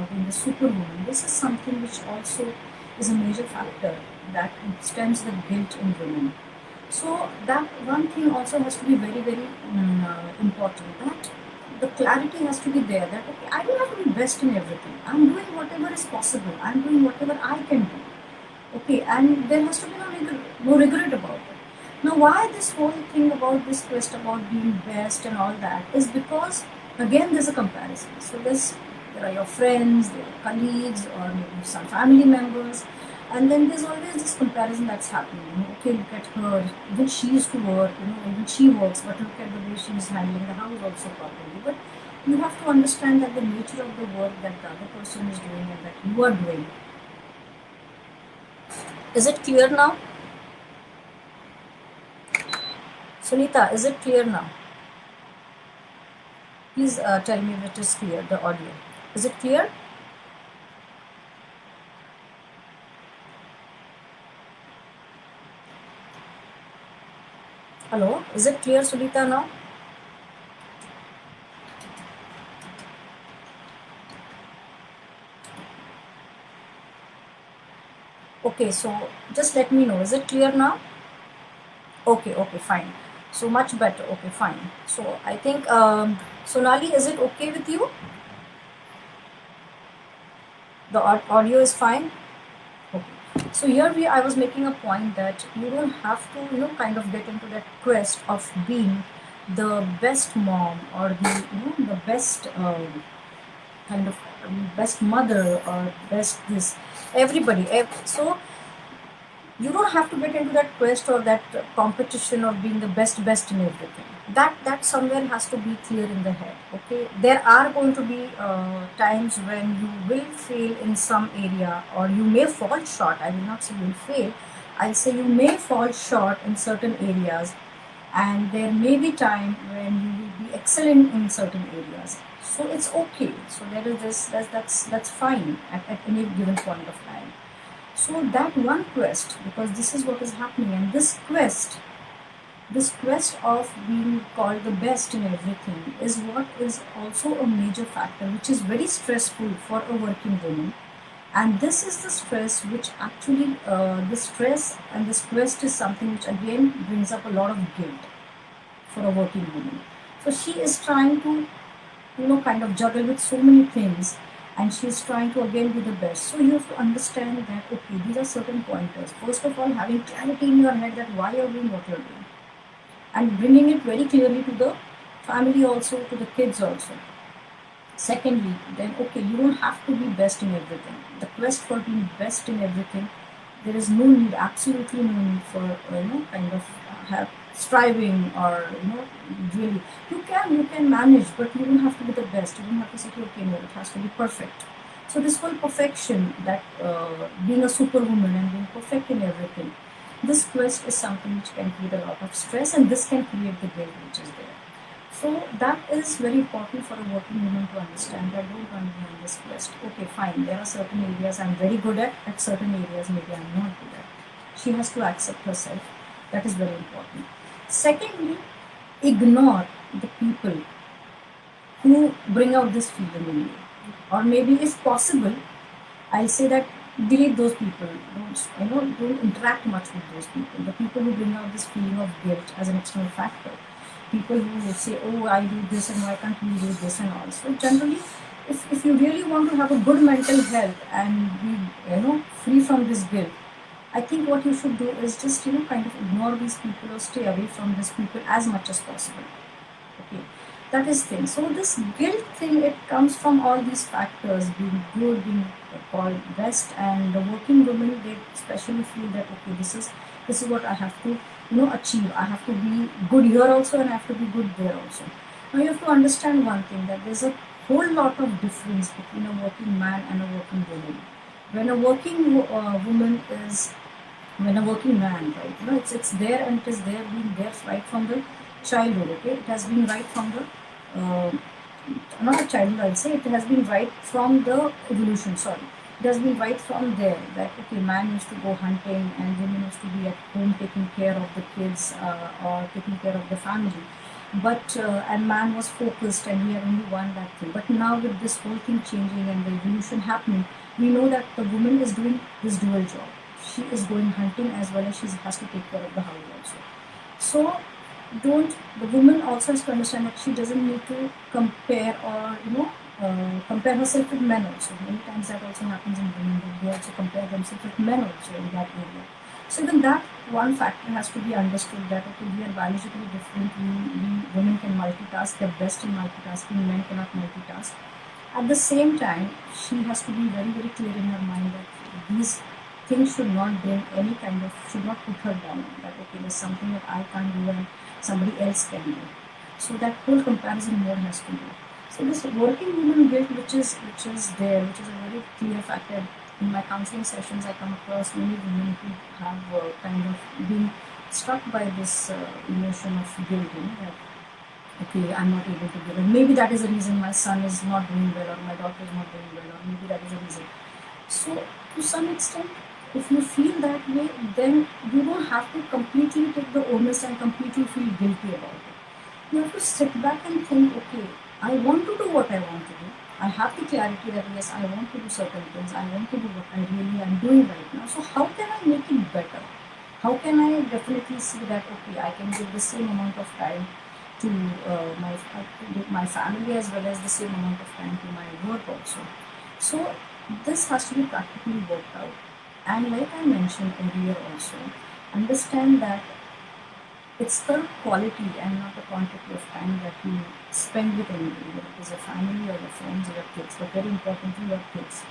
being a superwoman, this is something which also is a major factor that stems the guilt in women. So that one thing also has to be very, very important. That the clarity has to be there. That okay, I don't have to be best in everything. I'm doing whatever is possible. I'm doing whatever I can do. Okay, and there has to be no regret about it. Now, why this whole thing about this quest about being best and all that is because again there's a comparison. So there are your friends, there are colleagues, or maybe some family members, and then there's always this comparison that's happening. Okay, look at her, even she used to work, even she works, but look at the way she's handling the house also properly. But you have to understand that the nature of the work that the other person is doing and that you are doing. Is it clear now? Sunita, is it clear now? Please tell me if it is clear, the audio. Is it clear? Hello, is it clear, Sunita, now? Okay, so just let me know. Is it clear now? Okay, fine. So much better. Okay, fine. So I think, Sonali, is it okay with you? The audio is fine? Okay. So here I was making a point that you don't have to, kind of get into that quest of being the best mom or the best kind of best mother or best this, everybody. So you don't have to get into that quest or that competition of being the best in everything. That somewhere has to be clear in the head. Okay, there are going to be times when you will fail in some area, or you may fall short. I will not say you will fail, I'll say you may fall short in certain areas, and there may be time when you will be excellent in certain areas. So it's okay. So there is this, that's fine at any given point of time. So that one quest, because this is what is happening, and this quest of being called the best in everything is what is also a major factor, which is very stressful for a working woman. And this is the stress which actually, the stress and this quest is something which again brings up a lot of guilt for a working woman. So she is trying to, kind of juggle with so many things, and she's trying to again be the best. So you have to understand that, okay, these are certain pointers. First of all, having clarity in your head that why you're doing what you're doing, and bringing it very clearly to the family also, to the kids also. Secondly, then, okay, you don't have to be best in everything. The quest for being best in everything, there is no need, absolutely no need for, kind of have striving, or, really, you can manage, but you don't have to be the best. You don't have to say, okay, no, it has to be perfect. So this whole perfection, that being a superwoman and being perfect in everything, this quest is something which can create a lot of stress, and this can create the guilt which is there. So that is very important for a working woman to understand, that don't run behind this quest. Okay, fine, there are certain areas I'm very good at certain areas maybe I'm not good at. She has to accept herself. That is very important. Secondly, ignore the people who bring out this feeling in you. Or maybe if possible, I'll say that delete those people. Don't interact much with those people. The people who bring out this feeling of guilt as an external factor. People who will say, oh, I do this and why can't you do this and all. So generally, if you really want to have a good mental health and be, free from this guilt, I think what you should do is just, kind of ignore these people or stay away from these people as much as possible. Okay, that is thing. So this guilt thing, it comes from all these factors, being good, being called best, and the working women, they especially feel that, okay, this is what I have to, achieve. I have to be good here also, and I have to be good there also. Now you have to understand one thing, that there's a whole lot of difference between a working man and a working woman. When a working woman is, when a working man, right, it's there, and it is there, being there right from the childhood. Okay, it has been right from the not a childhood, I'll say, it has been right from the evolution. Sorry, it has been right from there, that okay, man used to go hunting and women used to be at home taking care of the kids, or taking care of the family. but and man was focused and he had only won that thing. But now with this whole thing changing and the evolution happening, we know that the woman is doing this dual job. She is going hunting as well as she has to take care of the house also. So don't the woman also has to understand that she doesn't need to compare or compare herself with men also. Many times that also happens in women, that they also compare themselves with men also in that area. So then that one factor has to be understood, that okay, we are biologically different. We women can multitask, they're best in multitasking, men cannot multitask. At the same time, she has to be very, very clear in her mind that these things should not bring any kind of, should not put her down. That okay, there's something that I can't do and somebody else can do. So that whole comparison mode has to go. So this working woman guilt, which is there, which is a very clear factor. In my counseling sessions, I come across many women who have kind of been struck by this emotion of guilt, that okay, I'm not able to give it. Maybe that is the reason my son is not doing well or my daughter is not doing well, or maybe that is the reason. So, to some extent, if you feel that way, then you don't have to completely take the onus and completely feel guilty about it. You have to sit back and think, okay, I want to do what I want to do. I have the clarity that yes, I want to do certain things. I want to do what I really am doing right now. So, how can I make it better? How can I definitely see that okay, I can give the same amount of time to my family as well as the same amount of time to my work also. So this has to be practically worked out. And like I mentioned earlier also, understand that it's the quality and not the quantity of time that you spend with anybody, whether it is a family or your friends or your kids, but very importantly your kids.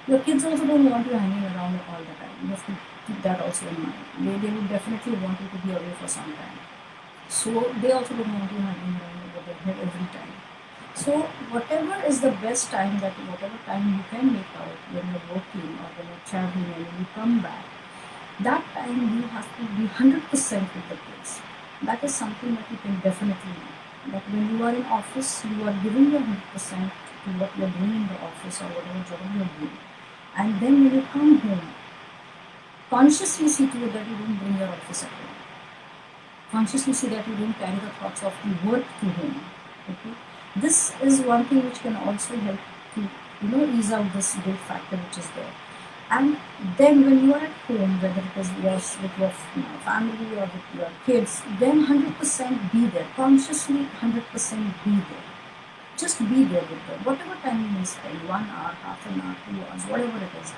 Your kids also don't want you hanging around all the time. You have to keep that also in mind. They would definitely want you to be away for some time. So they also don't want you hanging around over their head every time. So whatever is the best time, that whatever time you can make out when you're working or when you're traveling and when you come back, that time you have to be 100% with the kids. That is something that you can definitely do. That when you are in office, you are giving your 100% to what you're doing in the office or whatever job you're doing. And then when you come home, consciously see to it that you don't bring your office at home. Consciously see that you don't carry the thoughts of the work to home. Okay, this is one thing which can also help to ease out this guilt factor which is there. And then when you are at home, whether it is yes with your family or with your kids, then 100% be there. Consciously 100% be there. Just be there with them. Whatever time you may spend, 1 hour, half an hour, 2 hours, whatever it is,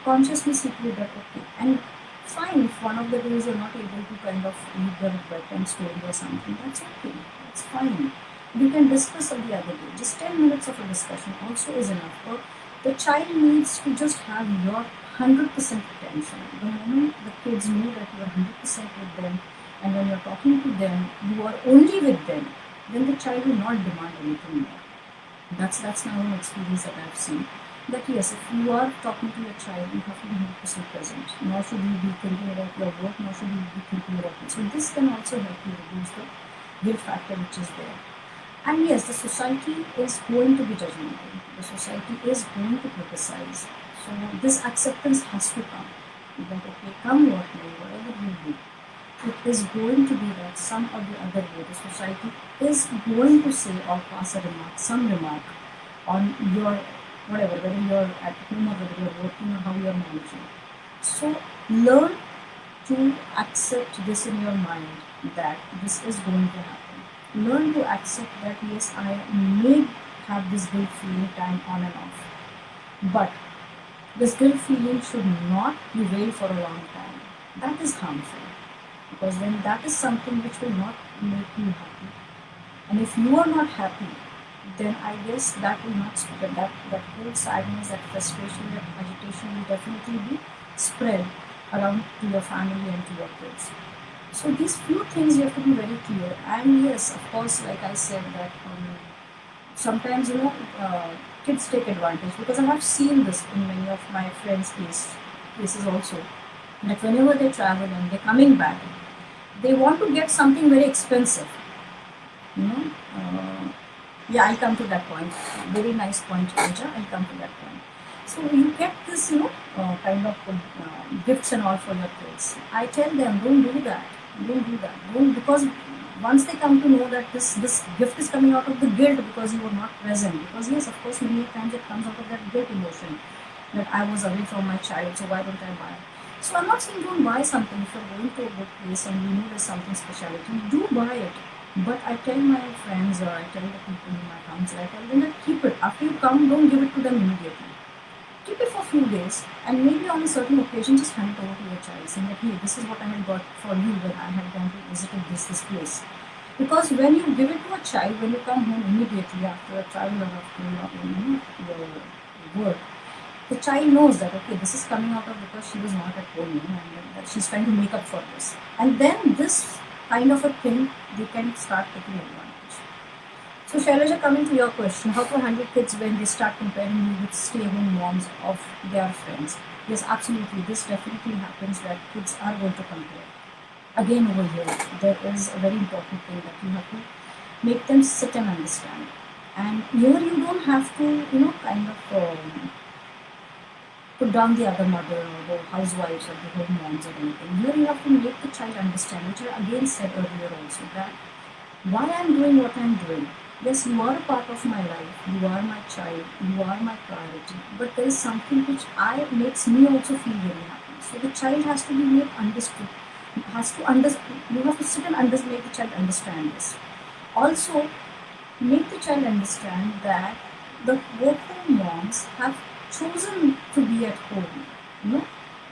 consciously see to it that okay. And fine, if one of the days you're not able to kind of read the bedtime story or something, that's okay. That's fine. We can discuss on the other day. Just 10 minutes of a discussion also is enough. Or the child needs to just have your 100% attention. The moment the kids know that you are 100% with them, and when you're talking to them, you are only with them, then the child will not demand anything more. That's my own experience that I've seen. That yes, if you are talking to your child, you have to be 100% present. Nor should you be thinking about your work, nor should you be thinking about it. So this can also help you reduce the guilt factor which is there. And yes, the society is going to be judgmental. The society is going to criticize. So this acceptance has to come. That okay, come what may, whatever you do, it is going to be that some or the other way the society is going to say or pass a remark, some remark on your whatever, whether you're at home or whether you're working or how you're managing. So learn to accept this in your mind that this is going to happen. Learn to accept that yes, I may have this guilt feeling time on and off. But this guilt feeling should not prevail for a long time. That is harmful. Because then that is something which will not make you happy. And if you are not happy, then I guess that will not spread. That whole sadness, that frustration, that agitation will definitely be spread around to your family and to your kids. So these few things you have to be very clear. And yes, of course, like I said, that sometimes kids take advantage, because I have seen this in many of my friends' cases also. That whenever they travel and they're coming back, they want to get something very expensive. You know, yeah, I'll come to that point. Very nice point, Raja. I'll come to that point. So you get this, kind of gifts and all for your kids. I tell them, don't do that. Don't do that. Don't, because once they come to know that this gift is coming out of the guilt because you were not present, because yes, of course, many times it comes out of that guilt emotion that I was away from my child, so why don't I buy? So I'm not saying don't buy something. If you're going to a good place and you know there's something specialty, do buy it. But I tell my friends, or I tell the people in my council, I tell them that keep it. After you come, don't give it to them immediately. Keep it for a few days, and maybe on a certain occasion, just hand it over to your child, saying that, hey, this is what I had got for you when I had gone to visited this place. Because when you give it to a child, when you come home immediately after a travel or after your work, the child knows that okay, this is coming out of because she was not at home, and that she's trying to make up for this. And then this kind of a thing, they can start taking advantage. So Shailaja, coming to your question, how to handle kids when they start comparing you with stay-home moms of their friends? Yes, absolutely. This definitely happens that kids are going to compare. Again, over here, there is a very important thing that you have to make them sit and understand. And here you don't have to, kind of put down the other mother or the housewives or the home moms or anything. Here you have to make the child understand, which I again said earlier also, that why I'm doing what I'm doing. Yes, you are a part of my life, you are my child, you are my priority, but there is something which I makes me also feel very happy. So the child has to be made understood. Has to understand. You have to sit and make the child understand this. Also, make the child understand that the work-home moms have chosen to be at home. You know,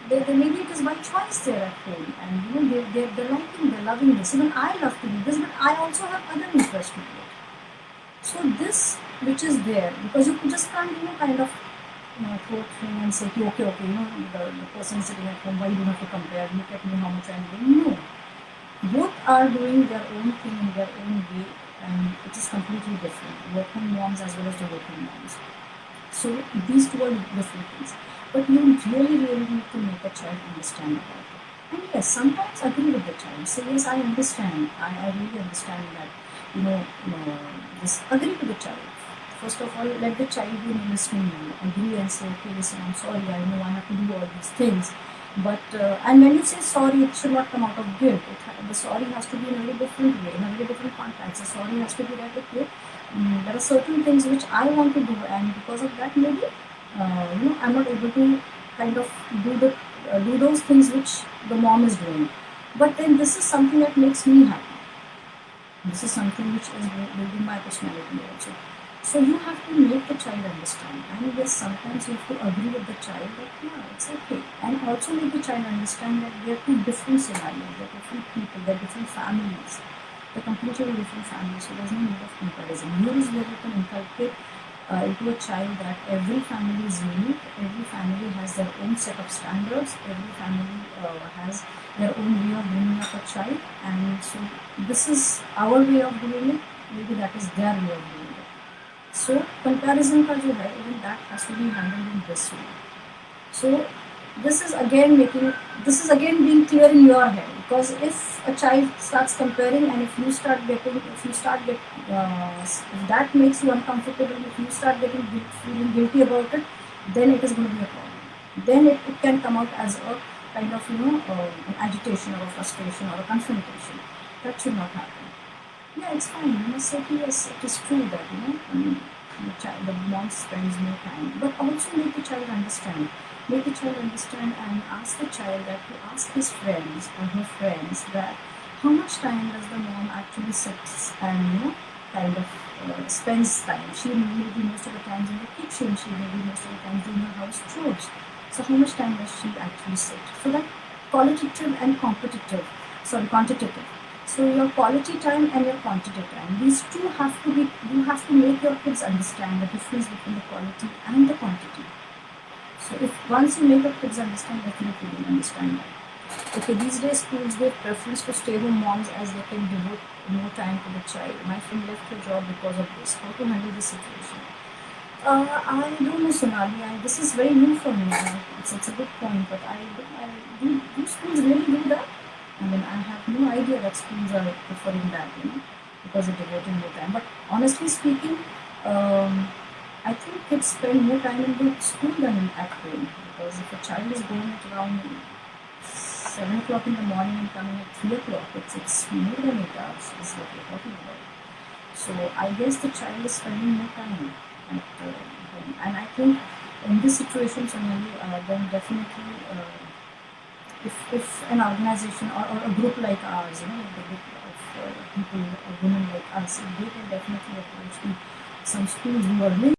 maybe it is by choice they're at home, and they're liking, they're loving this. Even I love to do this, but I also have other interests to do it. So this, which is there, because you just can't, kind of throw thing and say, okay, the person sitting at home, why you have to compare? Look at me, how much I'm doing. No, both are doing their own thing in their own way, and it is completely different. Working moms as well as the working moms. So these two are different things. But you really need to make a child understand about it. And yes, sometimes agree with the child. Say, yes, I understand. I really understand that, this. Agree with the child. First of all, let the child be in a listening mood. Agree and say, okay, listen, I'm sorry, I know I have to do all these things. But, and when you say sorry, it should not come out of guilt. The sorry has to be in a very different way, in a very different context. The sorry has to be that, okay, there are certain things which I want to do, and because of that, maybe, I'm not able to kind of do those things which the mom is doing. But then this is something that makes me happy. This is something which is building my personality also. So you have to make the child understand, and yes, sometimes you have to agree with the child that yeah, it's okay, and also make the child understand that they are two different scenarios, they're different people, they're different families, they're completely different families. So there's no need of comparison. Here is where you can inculcate into a child that every family is unique, every family has their own set of standards, every family has their own way of bringing up a child, and so this is our way of doing it, maybe that is their way of doing it. So comparison का जो है, even that has to be handled in this way. So this is again being clear in your head, because if a child starts comparing, and if that makes you uncomfortable, if you start feeling guilty about it, then it is going to be a problem. Then it can come out as a kind of an agitation or a frustration or a confrontation. That should not happen. Yeah, it's fine. You must say, yes, it is true that the mom spends more time, but also make the child understand. Make the child understand and ask the child that to ask his friends or her friends that how much time does the mom actually sits and kind of spends time. She may be most of the times in the kitchen. She may be most of the time doing her house chores. So how much time does she actually sit? So that qualitative and quantitative. So your quality time and your quantity time, these two have to be, you have to make your kids understand the difference between the quality and the quantity. So if once you make your kids understand, definitely they understand that. Okay, these days schools give preference to stay-home moms as they can devote more time to the child. My friend left her job because of this. How to handle this situation? I don't know, Sonali. This is very new for me. It's a good point, but do schools really do that? I mean, I have no idea that schools are preferring that, because they're devoting more time. But honestly speaking, I think kids spend more time in the school than at home, because if a child is going at around 7 o'clock in the morning and coming at 3 o'clock, it's more than 8 hours is what we're talking about. So I guess the child is spending more time at home, and I think in this situation, Sonali, then definitely, if an organization or a group like ours, like the group of people or women like us, they can definitely approach some schools who are really